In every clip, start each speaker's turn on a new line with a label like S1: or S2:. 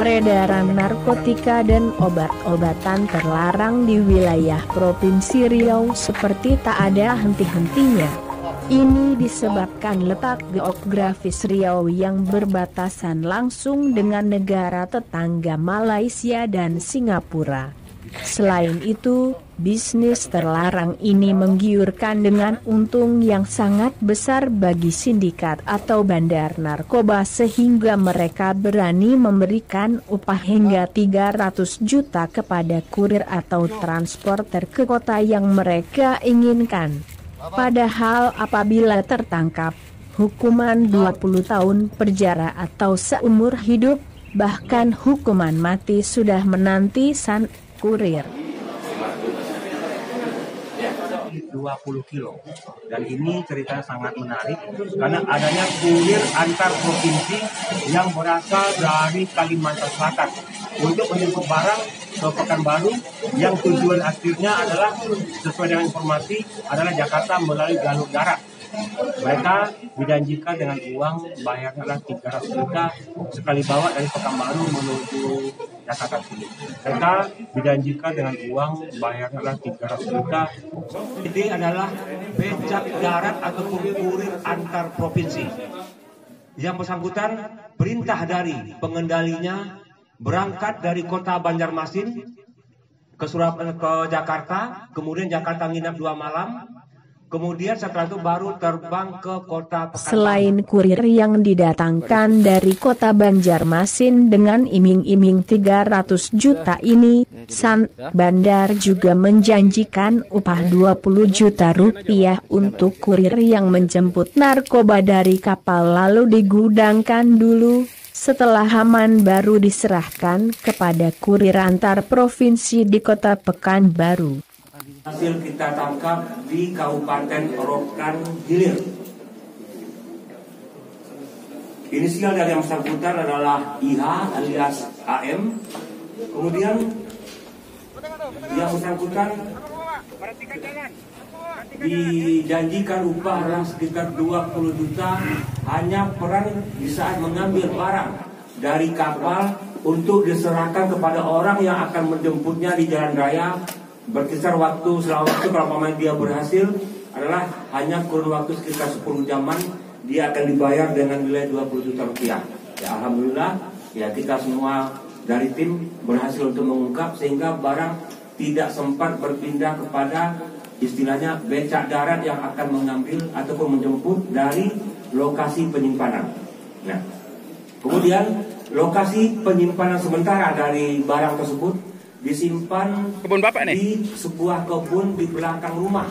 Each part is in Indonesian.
S1: peredaran narkotika dan obat-obatan terlarang di wilayah Provinsi Riau seperti tak ada henti-hentinya. Ini disebabkan letak geografis Riau yang berbatasan langsung dengan negara tetangga Malaysia dan Singapura. Selain itu, bisnis terlarang ini menggiurkan dengan untung yang sangat besar bagi sindikat atau bandar narkoba sehingga mereka berani memberikan upah hingga 300 juta kepada kurir atau transporter ke kota yang mereka inginkan. Padahal apabila tertangkap, hukuman 20 tahun penjara atau seumur hidup, bahkan hukuman mati sudah menanti sang kurir.
S2: 20 kilo. Dan ini ceritanya sangat menarik karena adanya kurir antar provinsi yang berasal dari Kalimantan Selatan untuk menjemput barang ke Pekanbaru yang tujuan akhirnya adalah sesuai dengan informasi adalah Jakarta melalui jalur darat. Mereka dijanjikan dengan uang bayarnya adalah 300 juta sekali bawa dari Pekanbaru menuju Jakarta sini. Mereka dijanjikan dengan uang bayarnya adalah 300 juta. Ini adalah becak darat atau kurir antar provinsi. Yang bersangkutan perintah dari pengendalinya berangkat dari kota Banjarmasin ke Jakarta, kemudian Jakarta nginap 2 malam. Kemudian setelah itu baru terbang ke kota Pekanbaru.
S1: Selain kurir yang didatangkan dari kota Banjarmasin dengan iming-iming 300 juta ini, sang bandar juga menjanjikan upah 20 juta rupiah untuk kurir yang menjemput narkoba dari kapal lalu digudangkan dulu. Setelah aman baru diserahkan kepada kurir antar provinsi di kota Pekanbaru.
S2: Hasil kita tangkap di Kabupaten Rokan Hilir. Inisial dari yang bersangkutan adalah IH alias AM. Kemudian yang bersangkutan dijanjikan upah adalah sekitar 20 juta hanya peran di saat mengambil barang dari kapal untuk diserahkan kepada orang yang akan menjemputnya di jalan raya. Berkisar waktu selama waktu kalau pemain dia berhasil adalah hanya kurun waktu sekitar 10 jaman dia akan dibayar dengan nilai 20 juta rupiah. Ya alhamdulillah ya kita semua dari tim berhasil untuk mengungkap sehingga barang tidak sempat berpindah kepada istilahnya becak darat yang akan mengambil ataupun menjemput dari lokasi penyimpanan. Nah, kemudian lokasi penyimpanan sementara dari barang tersebut disimpan
S3: kebun Bapak nih?
S2: Di sebuah kebun di belakang rumah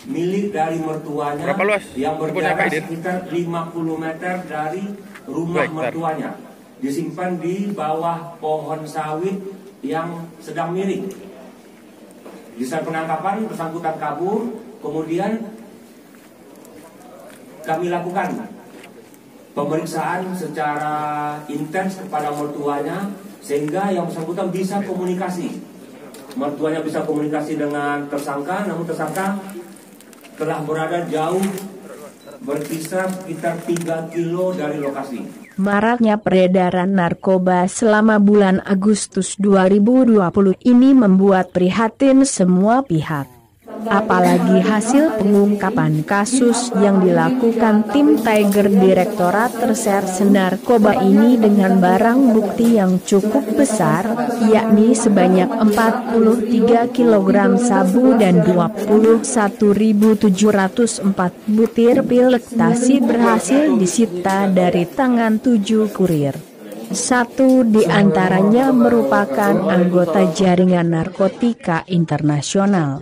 S2: milik dari mertuanya.
S3: Berapa luas?
S2: Yang berjarak sekitar 50 meter dari rumah mertuanya. Disimpan di bawah pohon sawit yang sedang miring. Di saat penangkapan bersangkutan kabur, kemudian kami lakukan pemeriksaan secara intens kepada mertuanya sehingga yang bersangkutan bisa komunikasi. Mertuanya bisa komunikasi dengan tersangka, namun tersangka telah berada jauh berkisar sekitar 3 kilo dari lokasi.
S1: Maraknya peredaran narkoba selama bulan Agustus 2020 ini membuat prihatin semua pihak. Apalagi hasil pengungkapan kasus yang dilakukan tim Tiger Direktorat Reserse Narkoba ini dengan barang bukti yang cukup besar, yakni sebanyak 43 kg sabu dan 21.704 butir pil ekstasi berhasil disita dari tangan 7 kurir. Satu di antaranya merupakan anggota jaringan narkotika internasional.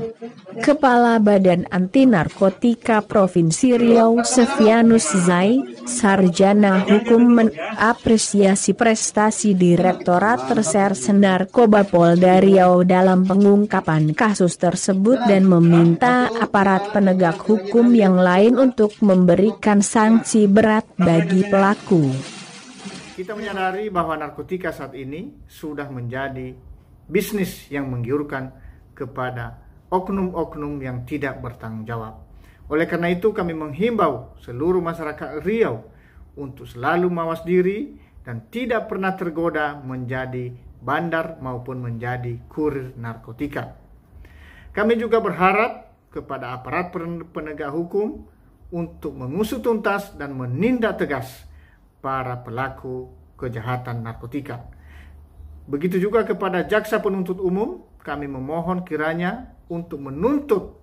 S1: Kepala Badan Anti Narkotika Provinsi Riau Sevianus Zai, sarjana hukum mengapresiasi prestasi Direktorat Reserse Narkoba Polda Riau dalam pengungkapan kasus tersebut dan meminta aparat penegak hukum yang lain untuk memberikan sanksi berat bagi pelaku.
S4: Kita menyadari bahwa narkotika saat ini sudah menjadi bisnis yang menggiurkan kepada oknum-oknum yang tidak bertanggung jawab. Oleh karena itu kami menghimbau seluruh masyarakat Riau untuk selalu mawas diri dan tidak pernah tergoda menjadi bandar maupun menjadi kurir narkotika. Kami juga berharap kepada aparat penegak hukum untuk mengusut tuntas dan menindak tegas para pelaku kejahatan narkotika. Begitu juga kepada jaksa penuntut umum, kami memohon kiranya untuk menuntut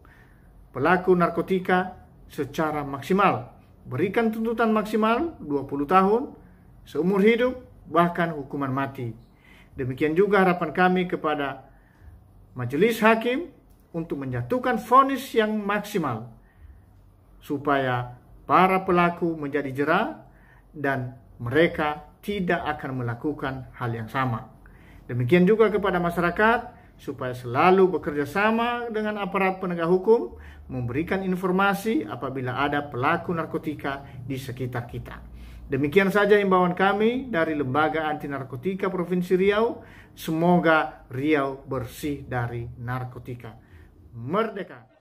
S4: pelaku narkotika secara maksimal. Berikan tuntutan maksimal 20 tahun, seumur hidup, bahkan hukuman mati. Demikian juga harapan kami kepada majelis hakim untuk menjatuhkan vonis yang maksimal supaya para pelaku menjadi jera dan mereka tidak akan melakukan hal yang sama. Demikian juga kepada masyarakat supaya selalu bekerja sama dengan aparat penegak hukum, memberikan informasi apabila ada pelaku narkotika di sekitar kita. Demikian saja himbauan kami dari Lembaga Anti Narkotika Provinsi Riau. Semoga Riau bersih dari narkotika. Merdeka!